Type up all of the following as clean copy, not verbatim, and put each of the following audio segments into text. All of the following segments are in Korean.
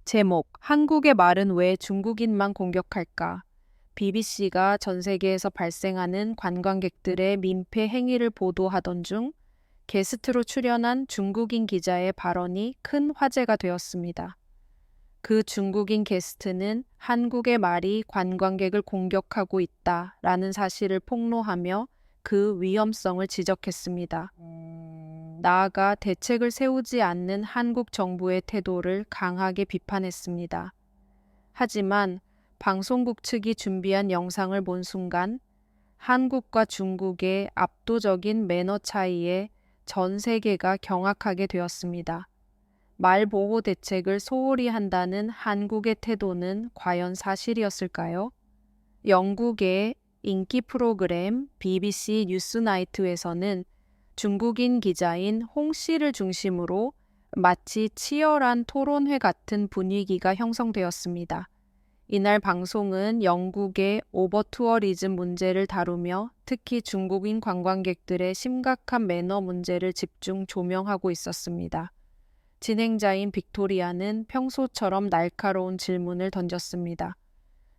제목, 한국의 말은 왜 중국인만 공격할까? BBC가 전 세계에서 발생하는 관광객들의 민폐 행위를 보도하던 중 게스트로 출연한 중국인 기자의 발언이 큰 화제가 되었습니다. 그 중국인 게스트는 한국의 말이 관광객을 공격하고 있다라는 사실을 폭로하며 그 위험성을 지적했습니다. 나아가 대책을 세우지 않는 한국 정부의 태도를 강하게 비판했습니다. 하지만 방송국 측이 준비한 영상을 본 순간 한국과 중국의 압도적인 매너 차이에 전 세계가 경악하게 되었습니다. 말 보호 대책을 소홀히 한다는 한국의 태도는 과연 사실이었을까요? 영국의 인기 프로그램 BBC 뉴스나이트에서는 중국인 기자인 홍 씨를 중심으로 마치 치열한 토론회 같은 분위기가 형성되었습니다. 이날 방송은 영국의 오버투어리즘 문제를 다루며 특히 중국인 관광객들의 심각한 매너 문제를 집중 조명하고 있었습니다. 진행자인 빅토리아는 평소처럼 날카로운 질문을 던졌습니다.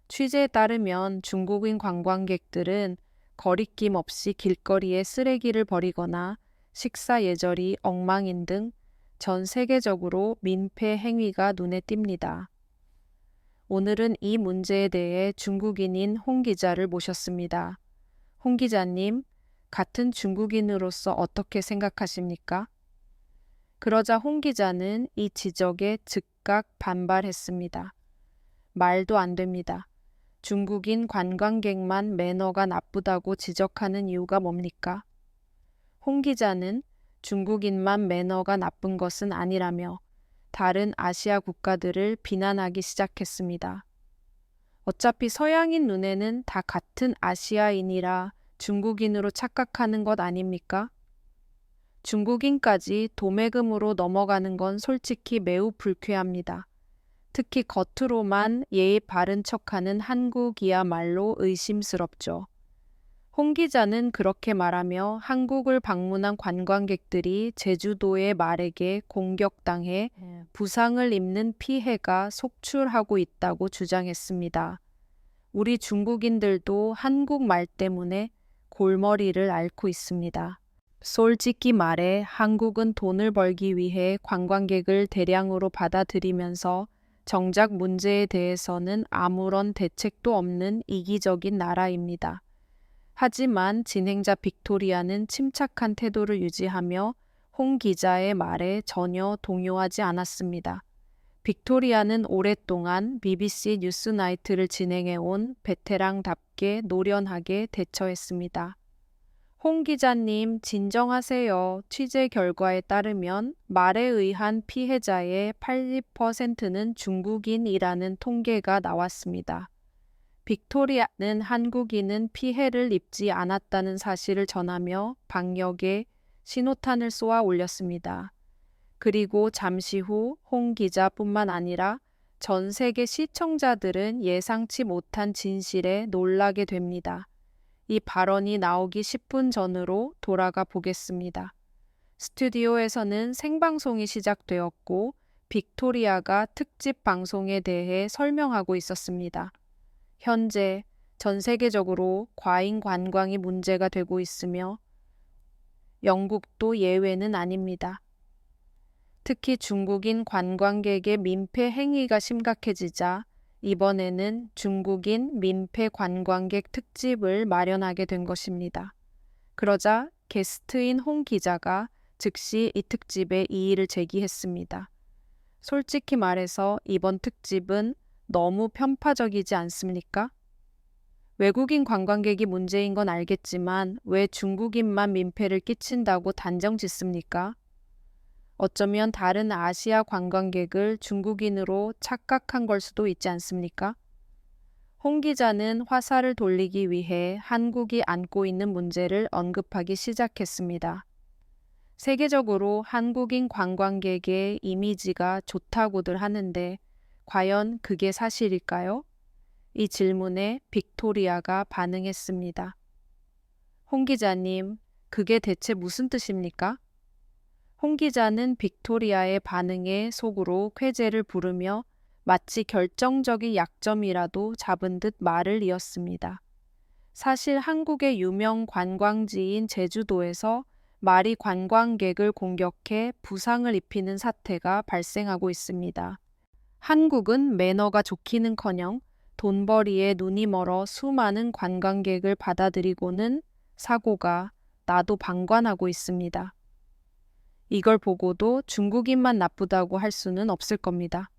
취재에 따르면 중국인 관광객들은 거리낌 없이 길거리에 쓰레기를 버리거나 식사 예절이 엉망인 등 전 세계적으로 민폐 행위가 눈에 띕니다. 오늘은 이 문제에 대해 중국인인 홍 기자를 모셨습니다. 홍 기자님, 같은 중국인으로서 어떻게 생각하십니까? 그러자 홍 기자는 이 지적에 즉각 반발했습니다. 말도 안 됩니다. 중국인 관광객만 매너가 나쁘다고 지적하는 이유가 뭡니까? 홍 기자는 중국인만 매너가 나쁜 것은 아니라며 다른 아시아 국가들을 비난하기 시작했습니다. 어차피 서양인 눈에는 다 같은 아시아인이라 중국인으로 착각하는 것 아닙니까? 중국인까지 도매금으로 넘어가는 건 솔직히 매우 불쾌합니다. 특히 겉으로만 예의 바른 척하는 한국이야말로 의심스럽죠. 홍 기자는 그렇게 말하며 한국을 방문한 관광객들이 제주도의 말에게 공격당해 부상을 입는 피해가 속출하고 있다고 주장했습니다. 우리 중국인들도 한국말 때문에 골머리를 앓고 있습니다. 솔직히 말해 한국은 돈을 벌기 위해 관광객을 대량으로 받아들이면서 정작 문제에 대해서는 아무런 대책도 없는 이기적인 나라입니다. 하지만 진행자 빅토리아는 침착한 태도를 유지하며 홍 기자의 말에 전혀 동요하지 않았습니다. 빅토리아는 오랫동안 BBC 뉴스나이트를 진행해온 베테랑답게 노련하게 대처했습니다. 홍 기자님, 진정하세요. 취재 결과에 따르면 말에 의한 피해자의 80%는 중국인이라는 통계가 나왔습니다. 빅토리아는 한국인은 피해를 입지 않았다는 사실을 전하며 방역에 신호탄을 쏘아 올렸습니다. 그리고 잠시 후 홍 기자뿐만 아니라 전 세계 시청자들은 예상치 못한 진실에 놀라게 됩니다. 이 발언이 나오기 10분 전으로 돌아가 보겠습니다. 스튜디오에서는 생방송이 시작되었고 빅토리아가 특집 방송에 대해 설명하고 있었습니다. 현재 전 세계적으로 과잉 관광이 문제가 되고 있으며 영국도 예외는 아닙니다. 특히 중국인 관광객의 민폐 행위가 심각해지자 이번에는 중국인 민폐 관광객 특집을 마련하게 된 것입니다. 그러자 게스트인 홍 기자가 즉시 이 특집에 이의를 제기했습니다. 솔직히 말해서 이번 특집은 너무 편파적이지 않습니까? 외국인 관광객이 문제인 건 알겠지만 왜 중국인만 민폐를 끼친다고 단정 짓습니까? 어쩌면 다른 아시아 관광객을 중국인으로 착각한 걸 수도 있지 않습니까? 홍 기자는 화살을 돌리기 위해 한국이 안고 있는 문제를 언급하기 시작했습니다. 세계적으로 한국인 관광객의 이미지가 좋다고들 하는데 과연 그게 사실일까요? 이 질문에 빅토리아가 반응했습니다. 홍 기자님, 그게 대체 무슨 뜻입니까? 홍 기자는 빅토리아의 반응에 속으로 쾌재를 부르며 마치 결정적인 약점이라도 잡은 듯 말을 이었습니다. 사실 한국의 유명 관광지인 제주도에서 말이 관광객을 공격해 부상을 입히는 사태가 발생하고 있습니다. 한국은 매너가 좋기는커녕 돈벌이에 눈이 멀어 수많은 관광객을 받아들이고는 사고가 나도 방관하고 있습니다. 이걸 보고도 중국인만 나쁘다고 할 수는 없을 겁니다.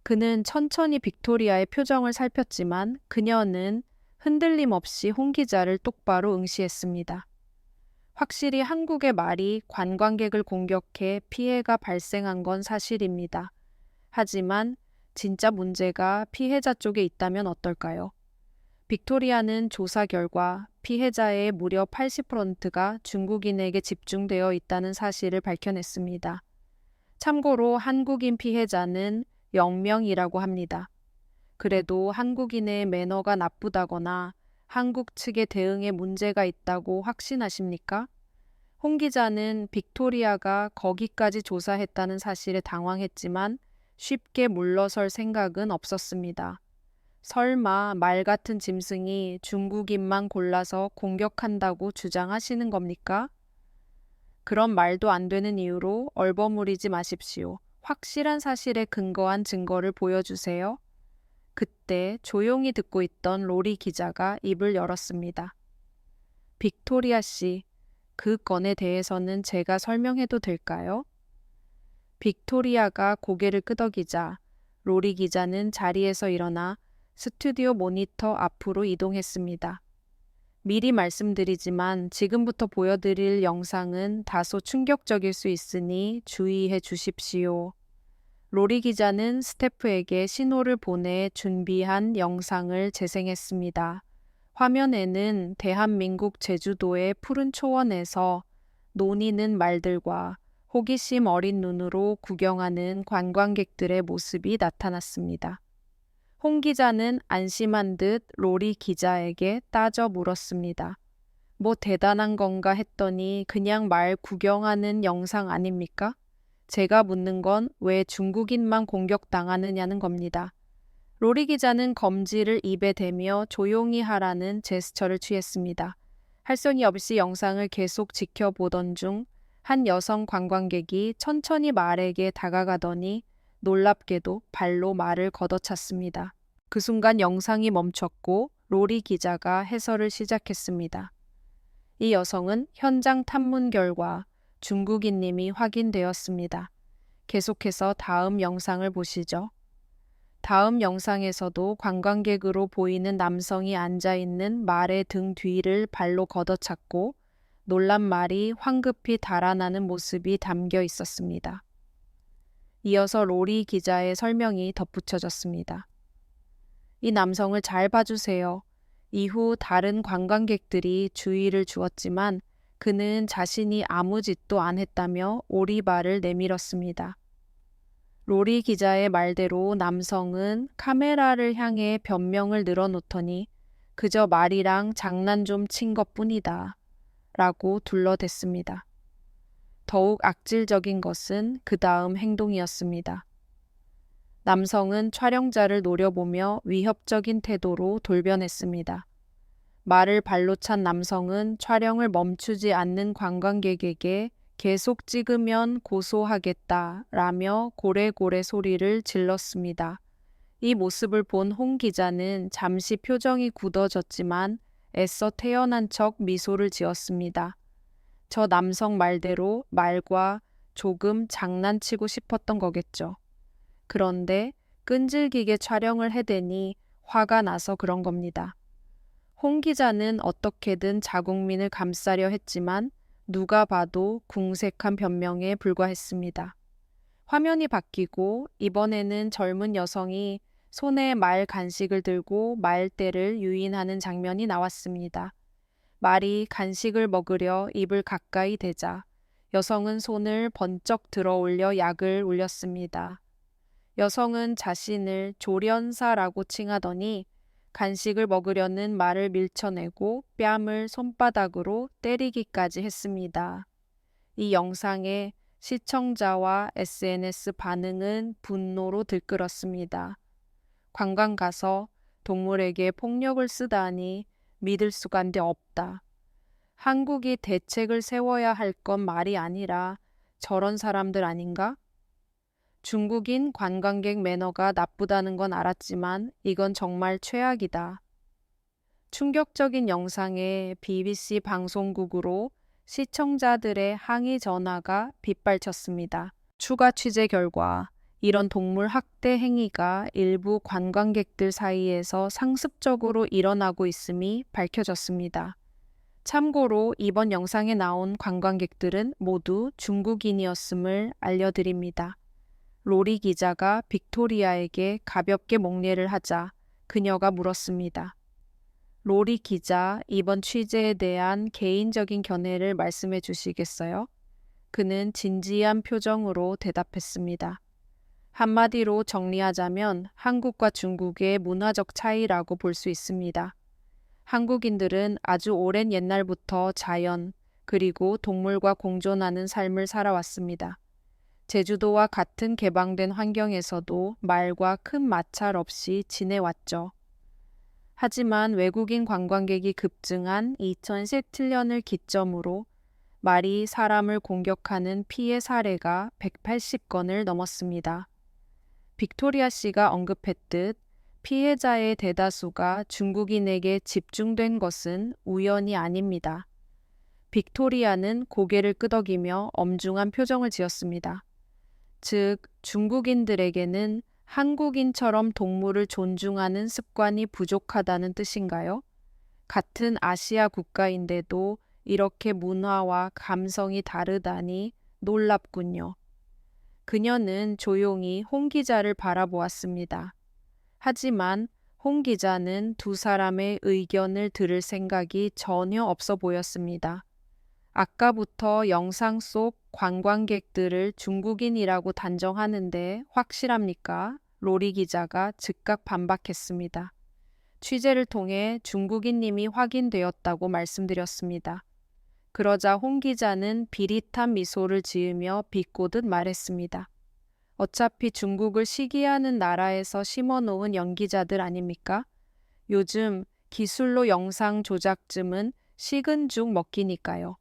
그는 천천히 빅토리아의 표정을 살폈지만 그녀는 흔들림 없이 홍 기자를 똑바로 응시했습니다. 확실히 한국의 말이 관광객을 공격해 피해가 발생한 건 사실입니다. 하지만 진짜 문제가 피해자 쪽에 있다면 어떨까요? 빅토리아는 조사 결과 피해자의 무려 80%가 중국인에게 집중되어 있다는 사실을 밝혀냈습니다. 참고로 한국인 피해자는 0명이라고 합니다. 그래도 한국인의 매너가 나쁘다거나 한국 측의 대응에 문제가 있다고 확신하십니까? 홍 기자는 빅토리아가 거기까지 조사했다는 사실에 당황했지만 쉽게 물러설 생각은 없었습니다. 설마 말 같은 짐승이 중국인만 골라서 공격한다고 주장하시는 겁니까? 그런 말도 안 되는 이유로 얼버무리지 마십시오. 확실한 사실에 근거한 증거를 보여주세요. 그때 조용히 듣고 있던 로리 기자가 입을 열었습니다. 빅토리아 씨, 그 건에 대해서는 제가 설명해도 될까요? 빅토리아가 고개를 끄덕이자 로리 기자는 자리에서 일어나 스튜디오 모니터 앞으로 이동했습니다. 미리 말씀드리지만 지금부터 보여드릴 영상은 다소 충격적일 수 있으니 주의해 주십시오. 로리 기자는 스태프에게 신호를 보내 준비한 영상을 재생했습니다. 화면에는 대한민국 제주도의 푸른 초원에서 논이는 말들과 호기심 어린 눈으로 구경하는 관광객들의 모습이 나타났습니다. 홍 기자는 안심한 듯 로리 기자에게 따져 물었습니다. 뭐 대단한 건가 했더니 그냥 말 구경하는 영상 아닙니까? 제가 묻는 건 왜 중국인만 공격당하느냐는 겁니다. 로리 기자는 검지를 입에 대며 조용히 하라는 제스처를 취했습니다. 할 소리 없이 영상을 계속 지켜보던 중 한 여성 관광객이 천천히 말에게 다가가더니 놀랍게도 발로 말을 걷어찼습니다. 그 순간 영상이 멈췄고 로리 기자가 해설을 시작했습니다. 이 여성은 현장 탐문 결과 중국인님이 확인되었습니다. 계속해서 다음 영상을 보시죠. 다음 영상에서도 관광객으로 보이는 남성이 앉아있는 말의 등 뒤를 발로 걷어찼고 놀란 말이 황급히 달아나는 모습이 담겨 있었습니다. 이어서 로리 기자의 설명이 덧붙여졌습니다. 이 남성을 잘 봐주세요. 이후 다른 관광객들이 주의를 주었지만 그는 자신이 아무 짓도 안 했다며 오리발을 내밀었습니다. 로리 기자의 말대로 남성은 카메라를 향해 변명을 늘어놓더니 그저 말이랑 장난 좀 친 것뿐이다 라고 둘러댔습니다. 더욱 악질적인 것은 그 다음 행동이었습니다. 남성은 촬영자를 노려보며 위협적인 태도로 돌변했습니다. 말을 발로 찬 남성은 촬영을 멈추지 않는 관광객에게 계속 찍으면 고소하겠다라며 고래고래 소리를 질렀습니다. 이 모습을 본 홍 기자는 잠시 표정이 굳어졌지만 애써 태연한 척 미소를 지었습니다. 저 남성 말대로 말과 조금 장난치고 싶었던 거겠죠. 그런데 끈질기게 촬영을 해대니 화가 나서 그런 겁니다. 홍 기자는 어떻게든 자국민을 감싸려 했지만 누가 봐도 궁색한 변명에 불과했습니다. 화면이 바뀌고 이번에는 젊은 여성이 손에 말 간식을 들고 말대를 유인하는 장면이 나왔습니다. 말이 간식을 먹으려 입을 가까이 대자 여성은 손을 번쩍 들어 올려 약을 올렸습니다. 여성은 자신을 조련사라고 칭하더니 간식을 먹으려는 말을 밀쳐내고 뺨을 손바닥으로 때리기까지 했습니다. 이 영상에 시청자와 SNS 반응은 분노로 들끓었습니다. 관광 가서 동물에게 폭력을 쓰다니 믿을 수가 없다. 한국이 대책을 세워야 할 건 말이 아니라 저런 사람들 아닌가? 중국인 관광객 매너가 나쁘다는 건 알았지만 이건 정말 최악이다. 충격적인 영상에 BBC 방송국으로 시청자들의 항의 전화가 빗발쳤습니다. 추가 취재 결과 이런 동물 학대 행위가 일부 관광객들 사이에서 상습적으로 일어나고 있음이 밝혀졌습니다. 참고로 이번 영상에 나온 관광객들은 모두 중국인이었음을 알려드립니다. 로리 기자가 빅토리아에게 가볍게 목례를 하자 그녀가 물었습니다. 로리 기자, 이번 취재에 대한 개인적인 견해를 말씀해 주시겠어요? 그는 진지한 표정으로 대답했습니다. 한마디로 정리하자면 한국과 중국의 문화적 차이라고 볼 수 있습니다. 한국인들은 아주 오랜 옛날부터 자연, 그리고 동물과 공존하는 삶을 살아왔습니다. 제주도와 같은 개방된 환경에서도 말과 큰 마찰 없이 지내왔죠. 하지만 외국인 관광객이 급증한 2017년을 기점으로 말이 사람을 공격하는 피해 사례가 180건을 넘었습니다. 빅토리아 씨가 언급했듯 피해자의 대다수가 중국인에게 집중된 것은 우연이 아닙니다. 빅토리아는 고개를 끄덕이며 엄중한 표정을 지었습니다. 즉, 중국인들에게는 한국인처럼 동물을 존중하는 습관이 부족하다는 뜻인가요? 같은 아시아 국가인데도 이렇게 문화와 감성이 다르다니 놀랍군요. 그녀는 조용히 홍 기자를 바라보았습니다. 하지만 홍 기자는 두 사람의 의견을 들을 생각이 전혀 없어 보였습니다. 아까부터 영상 속 관광객들을 중국인이라고 단정하는데 확실합니까? 로리 기자가 즉각 반박했습니다. 취재를 통해 중국인님이 확인되었다고 말씀드렸습니다. 그러자 홍 기자는 비릿한 미소를 지으며 비꼬듯 말했습니다. 어차피 중국을 시기하는 나라에서 심어놓은 연기자들 아닙니까? 요즘 기술로 영상 조작쯤은 식은 죽 먹기니까요.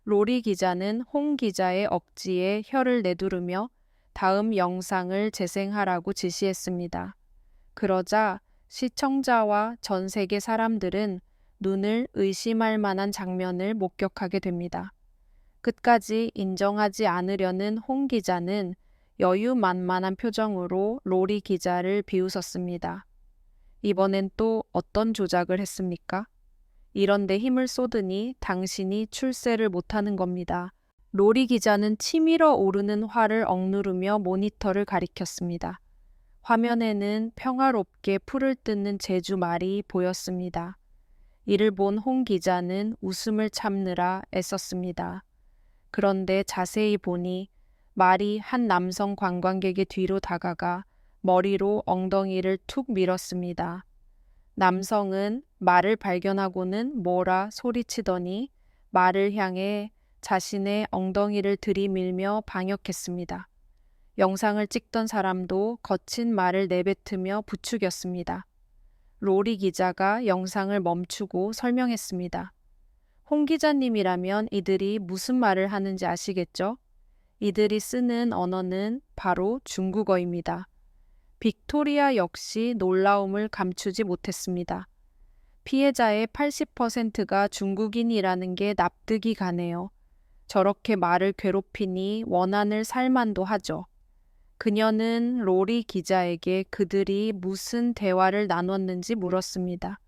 로리 기자는 홍 기자의 억지에 혀를 내두르며 다음 영상을 재생하라고 지시했습니다. 그러자 시청자와 전 세계 사람들은 눈을 의심할 만한 장면을 목격하게 됩니다. 끝까지 인정하지 않으려는 홍 기자는 여유만만한 표정으로 로리 기자를 비웃었습니다. 이번엔 또 어떤 조작을 했습니까? 이런 데 힘을 쏟으니 당신이 출세를 못하는 겁니다. 로리 기자는 치밀어 오르는 화를 억누르며 모니터를 가리켰습니다. 화면에는 평화롭게 풀을 뜯는 제주 말이 보였습니다. 이를 본 홍 기자는 웃음을 참느라 애썼습니다. 그런데 자세히 보니 말이 한 남성 관광객의 뒤로 다가가 머리로 엉덩이를 툭 밀었습니다. 남성은 말을 발견하고는 뭐라 소리치더니 말을 향해 자신의 엉덩이를 들이밀며 방역했습니다. 영상을 찍던 사람도 거친 말을 내뱉으며 부추겼습니다. 로리 기자가 영상을 멈추고 설명했습니다. 홍 기자님이라면 이들이 무슨 말을 하는지 아시겠죠? 이들이 쓰는 언어는 바로 중국어입니다. 빅토리아 역시 놀라움을 감추지 못했습니다. 피해자의 80%가 중국인이라는 게 납득이 가네요. 저렇게 말을 괴롭히니 원한을 살만도 하죠. 그녀는 로리 기자에게 그들이 무슨 대화를 나눴는지 물었습니다.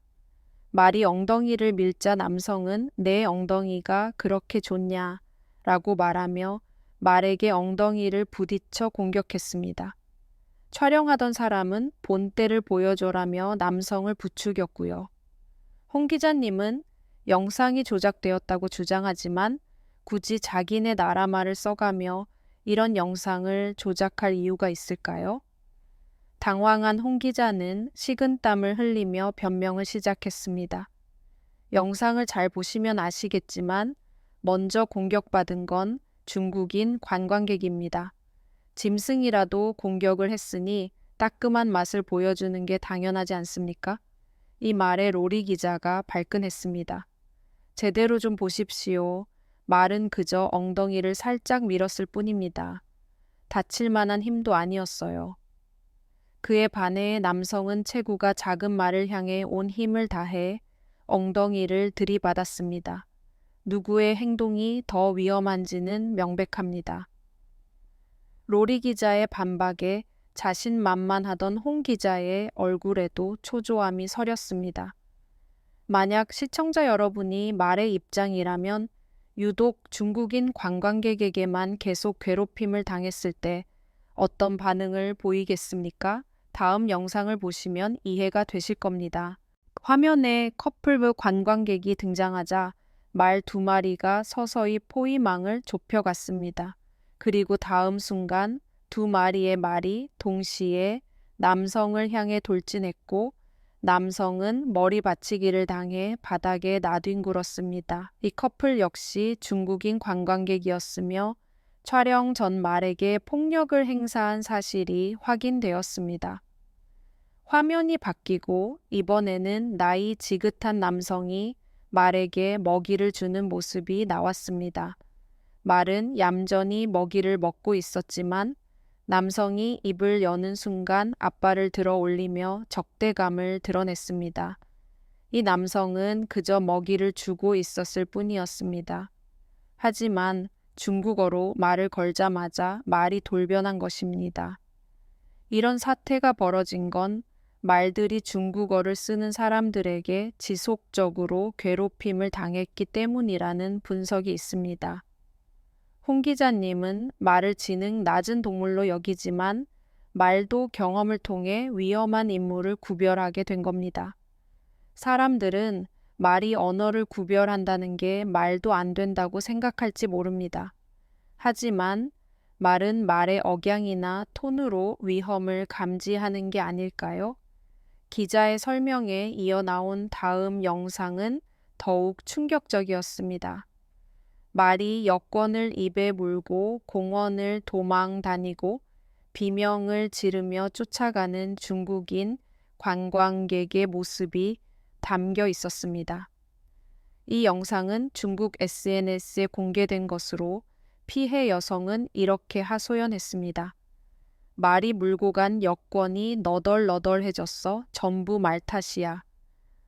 말이 엉덩이를 밀자 남성은 내 엉덩이가 그렇게 좋냐 라고 말하며 말에게 엉덩이를 부딪혀 공격했습니다. 촬영하던 사람은 본때를 보여줘라며 남성을 부추겼고요. 홍 기자님은 영상이 조작되었다고 주장하지만 굳이 자기네 나라 말을 써가며 이런 영상을 조작할 이유가 있을까요? 당황한 홍 기자는 식은땀을 흘리며 변명을 시작했습니다. 영상을 잘 보시면 아시겠지만 먼저 공격받은 건 중국인 관광객입니다. 짐승이라도 공격을 했으니 따끔한 맛을 보여주는 게 당연하지 않습니까? 이 말에 로리 기자가 발끈했습니다. 제대로 좀 보십시오. 말은 그저 엉덩이를 살짝 밀었을 뿐입니다. 다칠 만한 힘도 아니었어요. 그에 반해 남성은 체구가 작은 말을 향해 온 힘을 다해 엉덩이를 들이받았습니다. 누구의 행동이 더 위험한지는 명백합니다. 로리 기자의 반박에 자신만만하던 홍 기자의 얼굴에도 초조함이 서렸습니다. 만약 시청자 여러분이 말의 입장이라면 유독 중국인 관광객에게만 계속 괴롭힘을 당했을 때 어떤 반응을 보이겠습니까? 다음 영상을 보시면 이해가 되실 겁니다. 화면에 커플부 관광객이 등장하자 말 2마리가 서서히 포위망을 좁혀갔습니다. 그리고 다음 순간 2마리의 말이 동시에 남성을 향해 돌진했고 남성은 머리 받치기를 당해 바닥에 나뒹굴었습니다. 이 커플 역시 중국인 관광객이었으며 촬영 전 말에게 폭력을 행사한 사실이 확인되었습니다. 화면이 바뀌고 이번에는 나이 지긋한 남성이 말에게 먹이를 주는 모습이 나왔습니다. 말은 얌전히 먹이를 먹고 있었지만 남성이 입을 여는 순간 앞발을 들어 올리며 적대감을 드러냈습니다. 이 남성은 그저 먹이를 주고 있었을 뿐이었습니다. 하지만 중국어로 말을 걸자마자 말이 돌변한 것입니다. 이런 사태가 벌어진 건 말들이 중국어를 쓰는 사람들에게 지속적으로 괴롭힘을 당했기 때문이라는 분석이 있습니다. 홍 기자님은 말을 지능 낮은 동물로 여기지만 말도 경험을 통해 위험한 인물을 구별하게 된 겁니다. 사람들은 말이 언어를 구별한다는 게 말도 안 된다고 생각할지 모릅니다. 하지만 말은 말의 억양이나 톤으로 위험을 감지하는 게 아닐까요? 기자의 설명에 이어 나온 다음 영상은 더욱 충격적이었습니다. 말이 여권을 입에 물고 공원을 도망 다니고 비명을 지르며 쫓아가는 중국인 관광객의 모습이 담겨 있었습니다. 이 영상은 중국 SNS에 공개된 것으로 피해 여성은 이렇게 하소연했습니다. 말이 물고 간 여권이 너덜너덜해졌어. 전부 말 탓이야.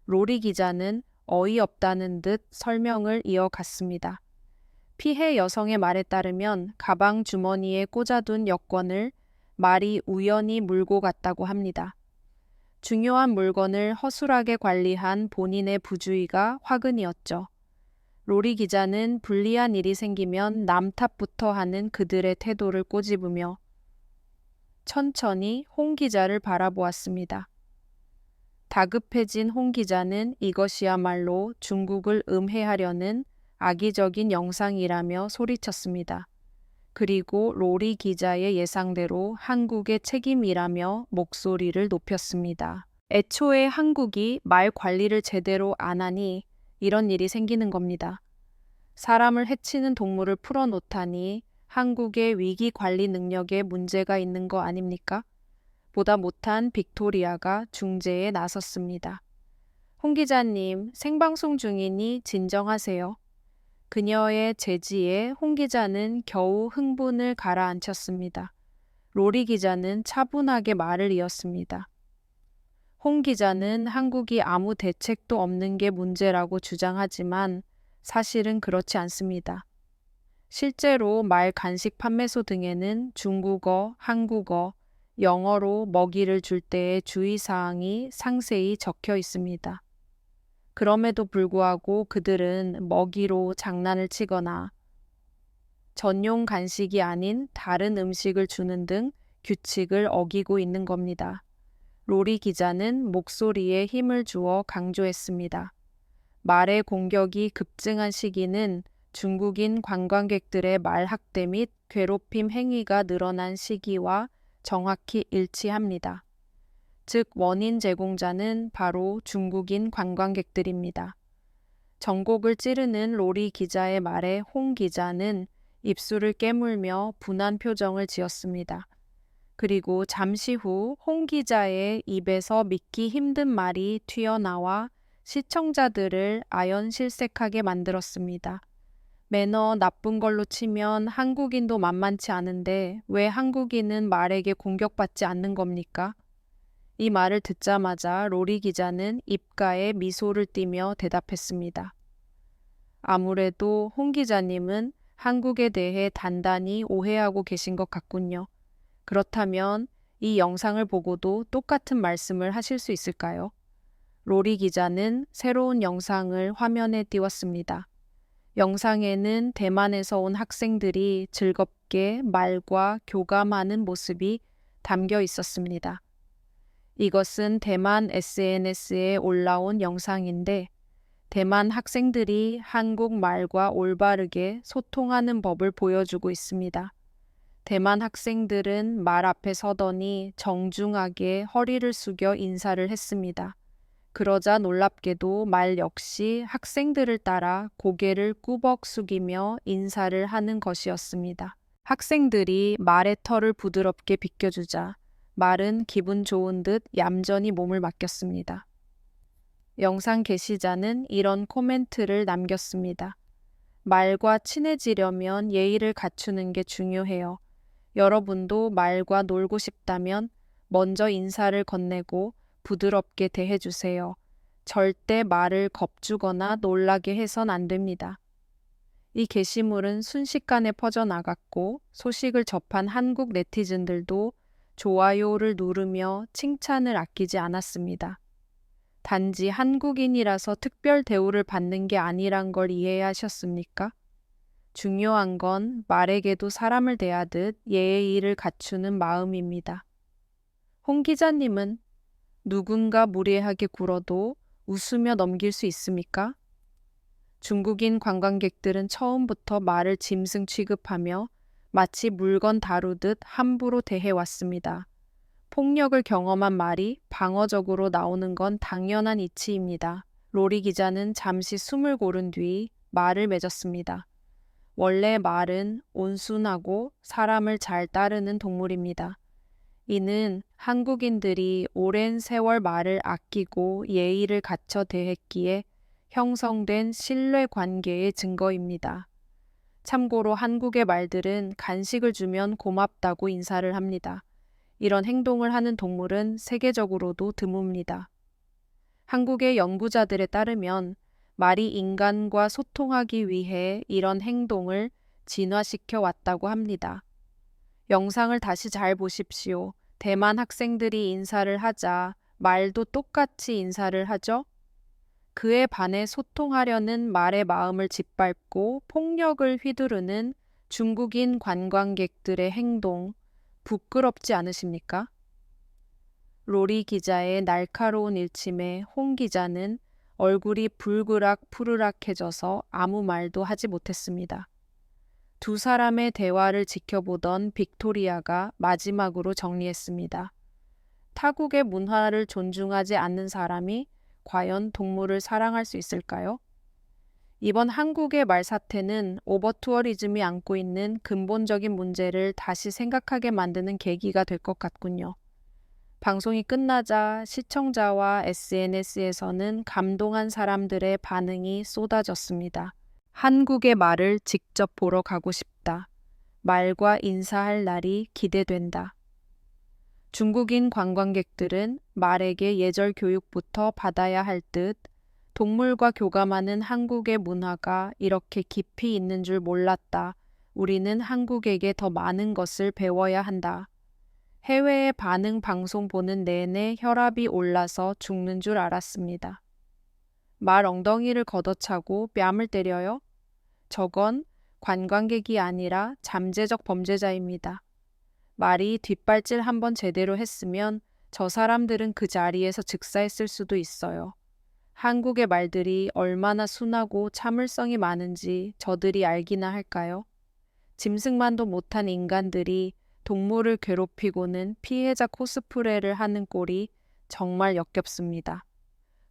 로리 기자는 어이없다는 듯 설명을 이어갔습니다. 피해 여성의 말에 따르면 가방 주머니에 꽂아둔 여권을 말이 우연히 물고 갔다고 합니다. 중요한 물건을 허술하게 관리한 본인의 부주의가 화근이었죠. 로리 기자는 불리한 일이 생기면 남 탓부터 하는 그들의 태도를 꼬집으며 천천히 홍 기자를 바라보았습니다. 다급해진 홍 기자는 이것이야말로 중국을 음해하려는 악의적인 영상이라며 소리쳤습니다. 그리고 로리 기자의 예상대로 한국의 책임이라며 목소리를 높였습니다. 애초에 한국이 말 관리를 제대로 안 하니 이런 일이 생기는 겁니다. 사람을 해치는 동물을 풀어놓다니 한국의 위기 관리 능력에 문제가 있는 거 아닙니까? 보다 못한 빅토리아가 중재에 나섰습니다. 홍 기자님, 생방송 중이니 진정하세요. 그녀의 제지에 홍 기자는 겨우 흥분을 가라앉혔습니다. 로리 기자는 차분하게 말을 이었습니다. 홍 기자는 한국이 아무 대책도 없는 게 문제라고 주장하지만 사실은 그렇지 않습니다. 실제로 말 간식 판매소 등에는 중국어, 한국어, 영어로 먹이를 줄 때의 주의사항이 상세히 적혀 있습니다. 그럼에도 불구하고 그들은 먹이로 장난을 치거나 전용 간식이 아닌 다른 음식을 주는 등 규칙을 어기고 있는 겁니다. 로리 기자는 목소리에 힘을 주어 강조했습니다. 말의 공격이 급증한 시기는 중국인 관광객들의 말학대 및 괴롭힘 행위가 늘어난 시기와 정확히 일치합니다. 즉 원인 제공자는 바로 중국인 관광객들입니다. 전곡을 찌르는 로리 기자의 말에 홍 기자는 입술을 깨물며 분한 표정을 지었습니다. 그리고 잠시 후 홍 기자의 입에서 믿기 힘든 말이 튀어나와 시청자들을 아연실색하게 만들었습니다. 매너 나쁜 걸로 치면 한국인도 만만치 않은데 왜 한국인은 말에게 공격받지 않는 겁니까? 이 말을 듣자마자 로리 기자는 입가에 미소를 띠며 대답했습니다. 아무래도 홍 기자님은 한국에 대해 단단히 오해하고 계신 것 같군요. 그렇다면 이 영상을 보고도 똑같은 말씀을 하실 수 있을까요? 로리 기자는 새로운 영상을 화면에 띄웠습니다. 영상에는 대만에서 온 학생들이 즐겁게 말과 교감하는 모습이 담겨 있었습니다. 이것은 대만 SNS에 올라온 영상인데 대만 학생들이 한국말과 올바르게 소통하는 법을 보여주고 있습니다. 대만 학생들은 말 앞에 서더니 정중하게 허리를 숙여 인사를 했습니다. 그러자 놀랍게도 말 역시 학생들을 따라 고개를 꾸벅 숙이며 인사를 하는 것이었습니다. 학생들이 말의 털을 부드럽게 비껴주자 말은 기분 좋은 듯 얌전히 몸을 맡겼습니다. 영상 게시자는 이런 코멘트를 남겼습니다. 말과 친해지려면 예의를 갖추는 게 중요해요. 여러분도 말과 놀고 싶다면 먼저 인사를 건네고 부드럽게 대해주세요. 절대 말을 겁주거나 놀라게 해선 안 됩니다. 이 게시물은 순식간에 퍼져나갔고 소식을 접한 한국 네티즌들도 좋아요를 누르며 칭찬을 아끼지 않았습니다. 단지 한국인이라서 특별 대우를 받는 게 아니란 걸 이해하셨습니까? 중요한 건 말에게도 사람을 대하듯 예의를 갖추는 마음입니다. 홍 기자님은 누군가 무례하게 굴어도 웃으며 넘길 수 있습니까? 중국인 관광객들은 처음부터 말을 짐승 취급하며 마치 물건 다루듯 함부로 대해왔습니다. 폭력을 경험한 말이 방어적으로 나오는 건 당연한 이치입니다. 로리 기자는 잠시 숨을 고른 뒤 말을 맺었습니다. 원래 말은 온순하고 사람을 잘 따르는 동물입니다. 이는 한국인들이 오랜 세월 말을 아끼고 예의를 갖춰 대했기에 형성된 신뢰 관계의 증거입니다. 참고로 한국의 말들은 간식을 주면 고맙다고 인사를 합니다. 이런 행동을 하는 동물은 세계적으로도 드뭅니다. 한국의 연구자들에 따르면 말이 인간과 소통하기 위해 이런 행동을 진화시켜 왔다고 합니다. 영상을 다시 잘 보십시오. 대만 학생들이 인사를 하자 말도 똑같이 인사를 하죠? 그에 반해 소통하려는 말의 마음을 짓밟고 폭력을 휘두르는 중국인 관광객들의 행동, 부끄럽지 않으십니까? 로리 기자의 날카로운 일침에 홍 기자는 얼굴이 불그락 푸르락해져서 아무 말도 하지 못했습니다. 두 사람의 대화를 지켜보던 빅토리아가 마지막으로 정리했습니다. 타국의 문화를 존중하지 않는 사람이 과연 동물을 사랑할 수 있을까요? 이번 한국의 말 사태는 오버투어리즘이 안고 있는 근본적인 문제를 다시 생각하게 만드는 계기가 될 것 같군요. 방송이 끝나자 시청자와 SNS에서는 감동한 사람들의 반응이 쏟아졌습니다. 한국의 말을 직접 보러 가고 싶다. 말과 인사할 날이 기대된다. 중국인 관광객들은 말에게 예절 교육부터 받아야 할 듯 동물과 교감하는 한국의 문화가 이렇게 깊이 있는 줄 몰랐다. 우리는 한국에게 더 많은 것을 배워야 한다. 해외의 반응 방송 보는 내내 혈압이 올라서 죽는 줄 알았습니다. 말 엉덩이를 걷어차고 뺨을 때려요? 저건 관광객이 아니라 잠재적 범죄자입니다. 말이 뒷발질 한번 제대로 했으면 저 사람들은 그 자리에서 즉사했을 수도 있어요. 한국의 말들이 얼마나 순하고 참을성이 많은지 저들이 알기나 할까요? 짐승만도 못한 인간들이 동물을 괴롭히고는 피해자 코스프레를 하는 꼴이 정말 역겹습니다.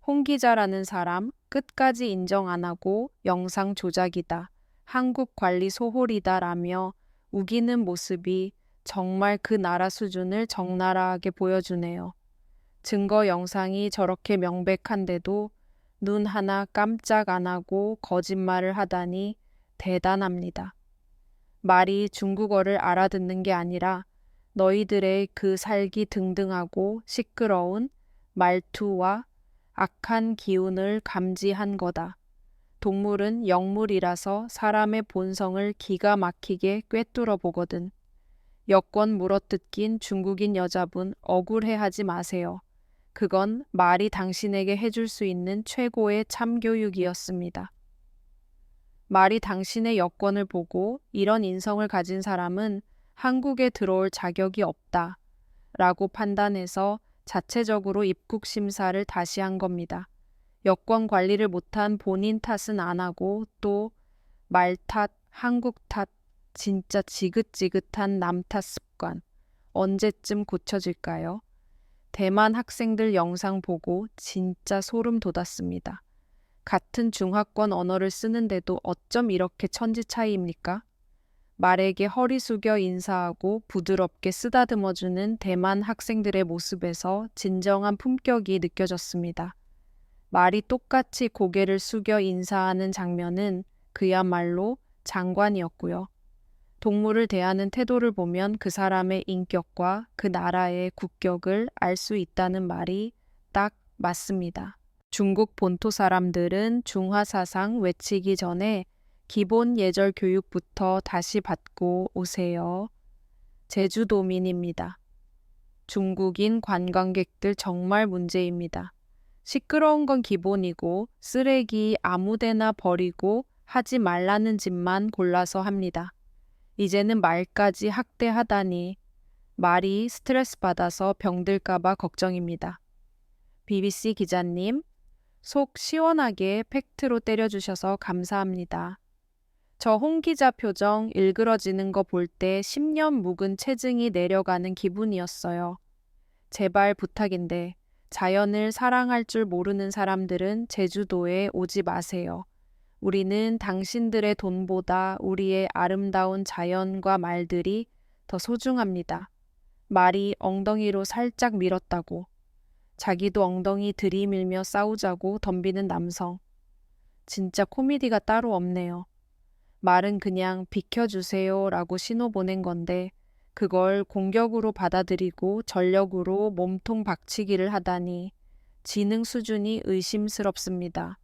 홍 기자라는 사람 끝까지 인정 안 하고 영상 조작이다. 한국 관리 소홀이다라며 우기는 모습이 정말 그 나라 수준을 적나라하게 보여주네요. 증거 영상이 저렇게 명백한데도 눈 하나 깜짝 안 하고 거짓말을 하다니 대단합니다. 말이 중국어를 알아듣는 게 아니라 너희들의 그 살기 등등하고 시끄러운 말투와 악한 기운을 감지한 거다. 동물은 영물이라서 사람의 본성을 기가 막히게 꿰뚫어 보거든. 여권 물어뜯긴 중국인 여자분 억울해하지 마세요. 그건 말이 당신에게 해줄 수 있는 최고의 참교육이었습니다. 말이 당신의 여권을 보고 이런 인성을 가진 사람은 한국에 들어올 자격이 없다 라고 판단해서 자체적으로 입국 심사를 다시 한 겁니다. 여권 관리를 못한 본인 탓은 안 하고 또 말 탓, 한국 탓, 진짜 지긋지긋한 남 탓 습관. 언제쯤 고쳐질까요? 대만 학생들 영상 보고 진짜 소름 돋았습니다. 같은 중화권 언어를 쓰는데도 어쩜 이렇게 천지 차이입니까? 말에게 허리 숙여 인사하고 부드럽게 쓰다듬어주는 대만 학생들의 모습에서 진정한 품격이 느껴졌습니다. 말이 똑같이 고개를 숙여 인사하는 장면은 그야말로 장관이었고요. 동물을 대하는 태도를 보면 그 사람의 인격과 그 나라의 국격을 알 수 있다는 말이 딱 맞습니다. 중국 본토 사람들은 중화 사상 외치기 전에 기본 예절 교육부터 다시 받고 오세요. 제주도민입니다. 중국인 관광객들 정말 문제입니다. 시끄러운 건 기본이고 쓰레기 아무데나 버리고 하지 말라는 짓만 골라서 합니다. 이제는 말까지 학대하다니 말이 스트레스 받아서 병들까봐 걱정입니다. BBC 기자님, 속 시원하게 팩트로 때려주셔서 감사합니다. 저 홍 기자 표정 일그러지는 거 볼 때 10년 묵은 체증이 내려가는 기분이었어요. 제발 부탁인데 자연을 사랑할 줄 모르는 사람들은 제주도에 오지 마세요. 우리는 당신들의 돈보다 우리의 아름다운 자연과 말들이 더 소중합니다. 말이 엉덩이로 살짝 밀었다고. 자기도 엉덩이 들이밀며 싸우자고 덤비는 남성. 진짜 코미디가 따로 없네요. 말은 그냥 비켜주세요 라고 신호 보낸 건데 그걸 공격으로 받아들이고 전력으로 몸통 박치기를 하다니 지능 수준이 의심스럽습니다.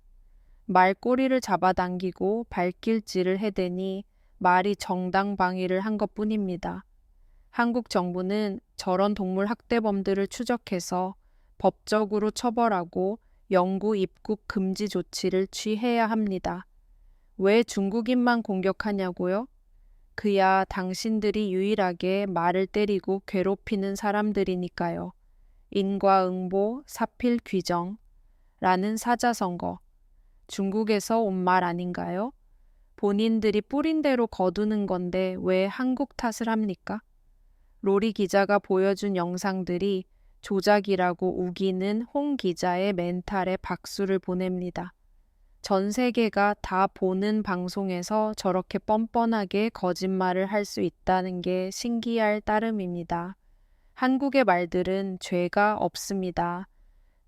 말 꼬리를 잡아당기고 발길질을 해대니 말이 정당방위를 한 것뿐입니다. 한국 정부는 저런 동물 학대범들을 추적해서 법적으로 처벌하고 영구 입국 금지 조치를 취해야 합니다. 왜 중국인만 공격하냐고요? 그야 당신들이 유일하게 말을 때리고 괴롭히는 사람들이니까요. 인과응보, 사필귀정라는 사자성거. 중국에서 온 말 아닌가요? 본인들이 뿌린 대로 거두는 건데 왜 한국 탓을 합니까? 로리 기자가 보여준 영상들이 조작이라고 우기는 홍 기자의 멘탈에 박수를 보냅니다. 전 세계가 다 보는 방송에서 저렇게 뻔뻔하게 거짓말을 할 수 있다는 게 신기할 따름입니다. 한국의 말들은 죄가 없습니다.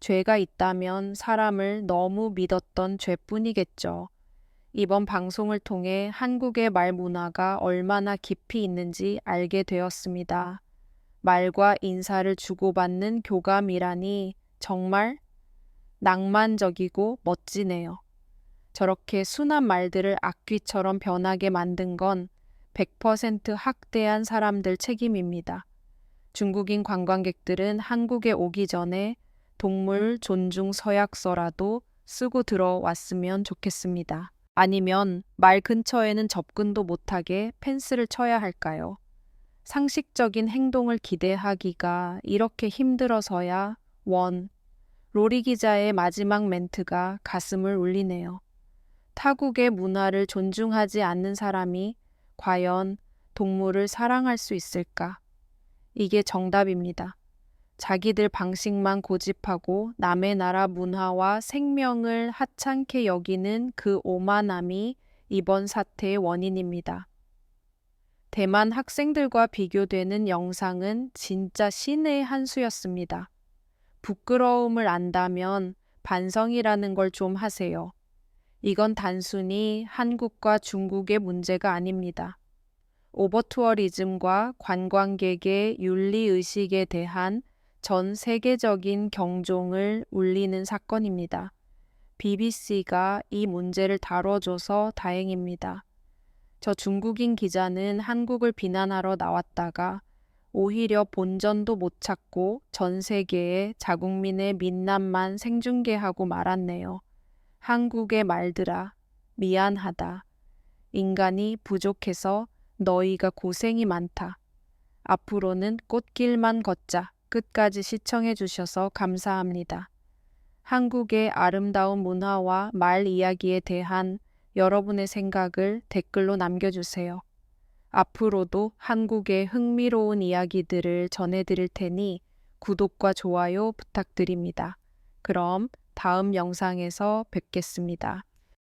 죄가 있다면 사람을 너무 믿었던 죄뿐이겠죠. 이번 방송을 통해 한국의 말 문화가 얼마나 깊이 있는지 알게 되었습니다. 말과 인사를 주고받는 교감이라니 정말 낭만적이고 멋지네요. 저렇게 순한 말들을 악귀처럼 변하게 만든 건 100% 학대한 사람들 책임입니다. 중국인 관광객들은 한국에 오기 전에 동물 존중 서약서라도 쓰고 들어왔으면 좋겠습니다. 아니면 말 근처에는 접근도 못하게 펜스를 쳐야 할까요? 상식적인 행동을 기대하기가 이렇게 힘들어서야 로리 기자의 마지막 멘트가 가슴을 울리네요. 타국의 문화를 존중하지 않는 사람이 과연 동물을 사랑할 수 있을까? 이게 정답입니다. 자기들 방식만 고집하고 남의 나라 문화와 생명을 하찮게 여기는 그 오만함이 이번 사태의 원인입니다. 대만 학생들과 비교되는 영상은 진짜 신의 한 수였습니다. 부끄러움을 안다면 반성이라는 걸 좀 하세요. 이건 단순히 한국과 중국의 문제가 아닙니다. 오버투어리즘과 관광객의 윤리의식에 대한 전 세계적인 경종을 울리는 사건입니다. BBC가 이 문제를 다뤄줘서 다행입니다. 저 중국인 기자는 한국을 비난하러 나왔다가 오히려 본전도 못 찾고 전 세계에 자국민의 민낯만 생중계하고 말았네요. 한국의 말들아, 미안하다. 인간이 부족해서 너희가 고생이 많다. 앞으로는 꽃길만 걷자. 끝까지 시청해 주셔서 감사합니다. 한국의 아름다운 문화와 말 이야기에 대한 여러분의 생각을 댓글로 남겨주세요. 앞으로도 한국의 흥미로운 이야기들을 전해드릴 테니 구독과 좋아요 부탁드립니다. 그럼 다음 영상에서 뵙겠습니다.